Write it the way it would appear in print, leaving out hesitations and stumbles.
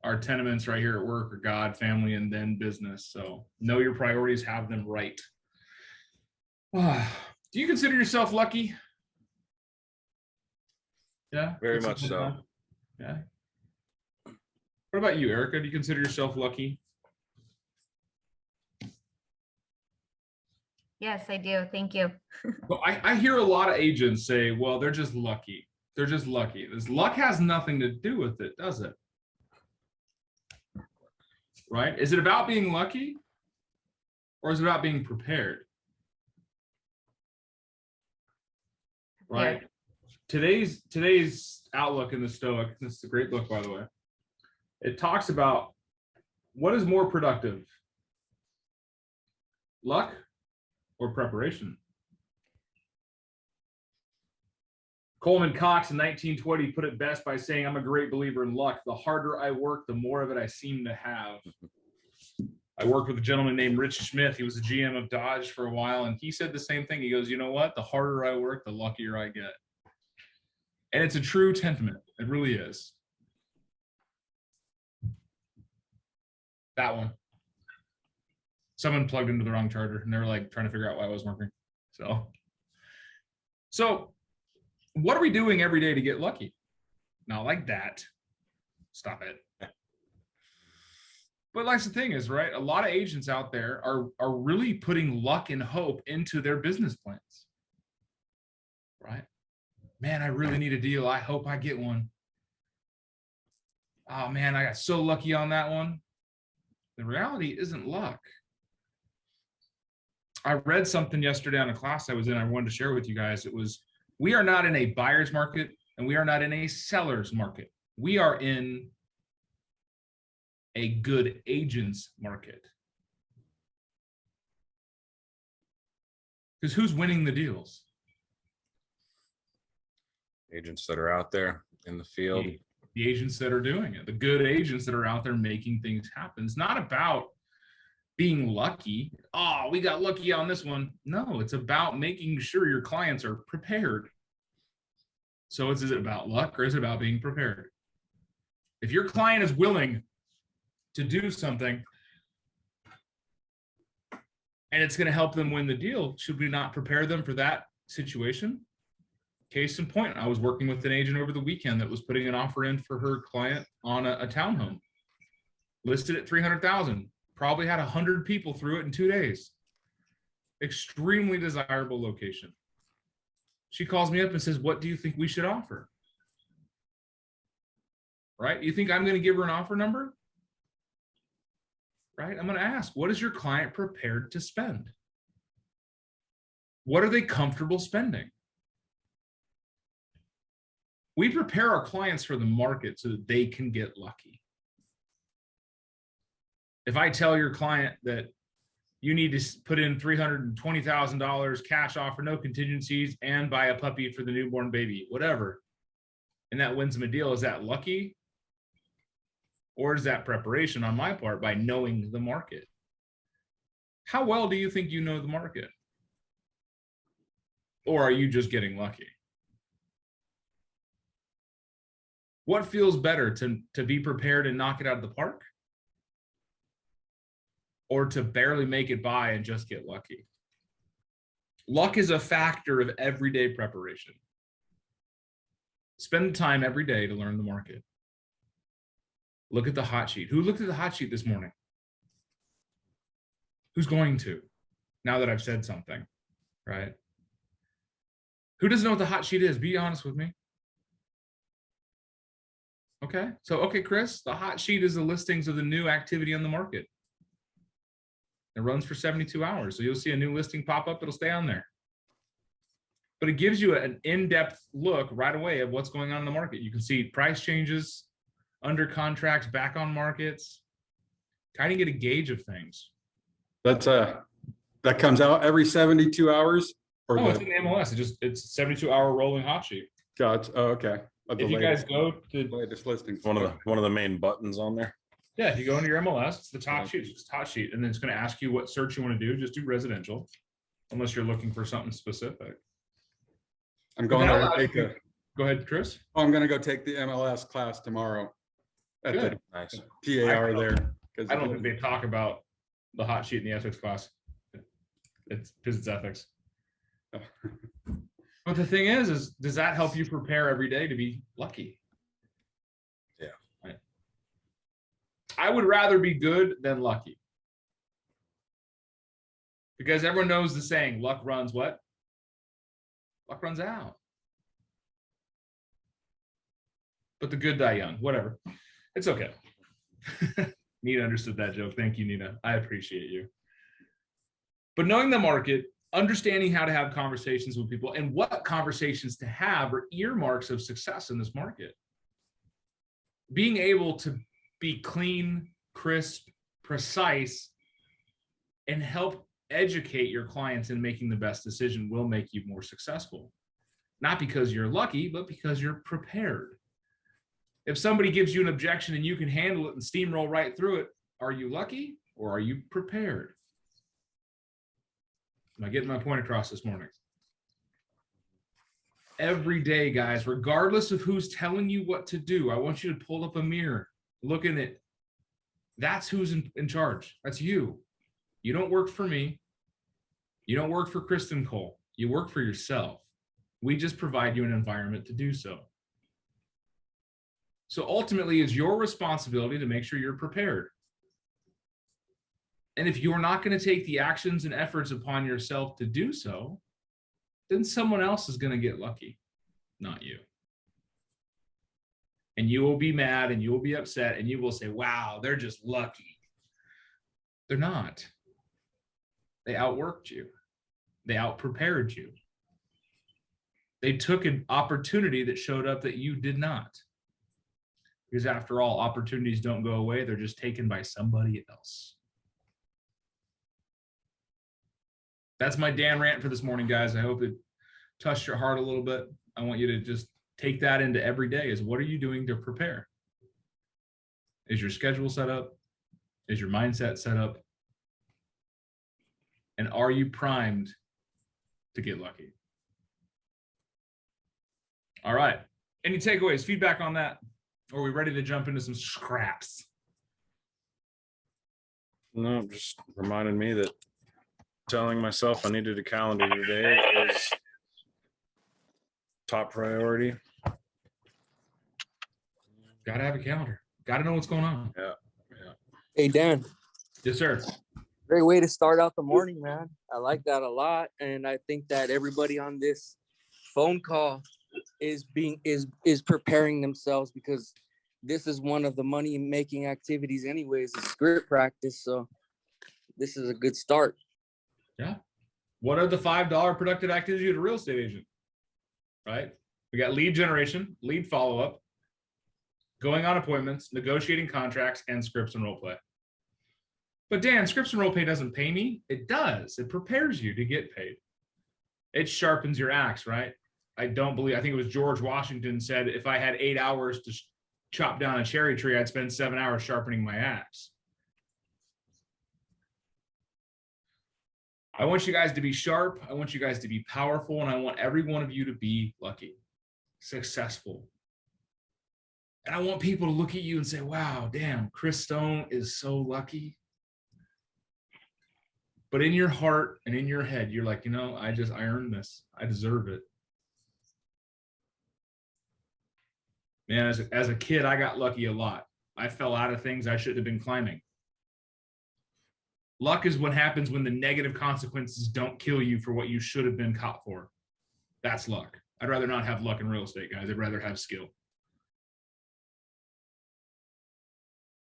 Our tenements right here at work are God, family, and then business. So know your priorities, have them right. Do you consider yourself lucky? Yeah. Very much so. Yeah. What about you, Erica? Do you consider yourself lucky? Yes, I do. Thank you. Well, I hear a lot of agents say, well, they're just lucky. They're just lucky. This luck has nothing to do with it, does it? Right? Is it about being lucky? Or is it about being prepared? Right? Today's outlook in the Stoic, this is a great book, by the way. It talks about what is more productive, luck or preparation? Coleman Cox in 1920 put it best by saying, I'm a great believer in luck. The harder I work, the more of it I seem to have. I worked with a gentleman named Rich Smith. He was the GM of Dodge for a while, and he said the same thing. He goes, you know what? The harder I work, the luckier I get. And it's a true sentiment. It really is. That one. Someone plugged into the wrong charger, and they were like trying to figure out why I wasn't working. So what are we doing every day to get lucky? Not like that. Stop it. But that's the thing is, right? A lot of agents out there are really putting luck and hope into their business plans. Right? Man, I really need a deal. I hope I get one. Oh man, I got so lucky on that one. The reality isn't luck. I read something yesterday on a class I was in. I wanted to share with you guys. It was, we are not in a buyer's market and we are not in a seller's market. We are in a good agent's market. Because who's winning the deals? Agents that are out there in the field. The agents that are doing it, the good agents that are out there making things happen. It's not about being lucky. Oh, we got lucky on this one. No, it's about making sure your clients are prepared. So is it about luck or is it about being prepared? If your client is willing to do something and it's going to help them win the deal, should we not prepare them for that situation? Case in point, I was working with an agent over the weekend that was putting an offer in for her client on a townhome, listed at $300,000, probably had 100 people through it in 2 days. Extremely desirable location. She calls me up and says, what do you think we should offer? Right? You think I'm going to give her an offer number? Right? I'm going to ask, what is your client prepared to spend? What are they comfortable spending? We prepare our clients for the market so that they can get lucky. If I tell your client that you need to put in $320,000 cash offer, no contingencies, and buy a puppy for the newborn baby, whatever, and that wins them a deal, is that lucky? Or is that preparation on my part by knowing the market? How well do you think you know the market? Or are you just getting lucky? What feels better, to be prepared and knock it out of the park? Or to barely make it by and just get lucky? Luck is a factor of everyday preparation. Spend the time every day to learn the market. Look at the hot sheet. Who looked at the hot sheet this morning? Who's going to? Now that I've said something, right? Who doesn't know what the hot sheet is? Be honest with me. Okay, so, okay, Chris, the hot sheet is the listings of the new activity on the market. It runs for 72 hours. So you'll see a new listing pop up, it'll stay on there. But it gives you an in-depth look right away of what's going on in the market. You can see price changes, under contracts, back on markets, kind of get a gauge of things. That's that comes out every 72 hours? Or it's in the MLS. It's a 72-hour rolling hot sheet. Gotcha. Oh, okay. If you guys go to latest listings, One of the main buttons on there. Yeah, if you go into your MLS, it's the top sheet, it's just hot sheet, and then it's going to ask you what search you want to do. Just do residential, unless you're looking for something specific. I'm going to take Go ahead, Chris. I'm going to go take the MLS class tomorrow at the Good. Nice. PAR there. 'cause I don't think they talk about the hot sheet in the ethics class. It's because it's ethics. But the thing is does that help you prepare every day to be lucky? Yeah. Right. I would rather be good than lucky. Because everyone knows the saying, luck runs what? Luck runs out. But the good die young, whatever. It's okay. Nina understood that joke. Thank you, Nina. I appreciate you. But knowing the market, understanding how to have conversations with people and what conversations to have are earmarks of success in this market. Being able to be clean, crisp, precise, and help educate your clients in making the best decision will make you more successful. Not because you're lucky, but because you're prepared. If somebody gives you an objection and you can handle it and steamroll right through it, are you lucky or are you prepared? Am I getting my point across this morning? Every day, guys, regardless of who's telling you what to do, I want you to pull up a mirror, look in it. That's who's in charge. That's you. You don't work for me. You don't work for Kristen Cole. You work for yourself. We just provide you an environment to do so. So ultimately, it's your responsibility to make sure you're prepared. And if you're not going to take the actions and efforts upon yourself to do so, then someone else is going to get lucky, not you. And you will be mad and you will be upset and you will say, wow, they're just lucky. They're not. They outworked you. They outprepared you. They took an opportunity that showed up that you did not. Because after all, opportunities don't go away. They're just taken by somebody else. That's my Dan rant for this morning, guys. I hope it touched your heart a little bit. I want you to just take that into every day. Is what are you doing to prepare? Is your schedule set up? Is your mindset set up? And are you primed to get lucky? All right. Any takeaways, feedback on that? Or are we ready to jump into some scraps? No, just reminded me that telling myself I needed a calendar today is top priority. Got to have a calendar. Got to know what's going on. Yeah. Hey, Dan, Yes, sir. great way to start out the morning, man. I like that a lot. And I think that everybody on this phone call is preparing themselves, because this is one of the money making activities anyways, is script practice. So this is a good start. Yeah. What are the $5 productive activities of a real estate agent? Right? We got lead generation, lead follow-up, going on appointments, negotiating contracts, and scripts and role play. But Dan, scripts and role play doesn't pay me. It does. It prepares you to get paid. It sharpens your axe, right? I think it was George Washington said, if I had 8 hours to chop down a cherry tree, I'd spend 7 hours sharpening my axe. I want you guys to be sharp. I want you guys to be powerful. And I want every one of you to be lucky, successful. And I want people to look at you and say, wow, damn, Chris Stone is so lucky. But in your heart and in your head, you're like, I earned this. I deserve it. Man, as a kid, I got lucky a lot. I fell out of things I shouldn't have been climbing. Luck is what happens when the negative consequences don't kill you for what you should have been caught for. That's luck. I'd rather not have luck in real estate, guys. I'd rather have skill.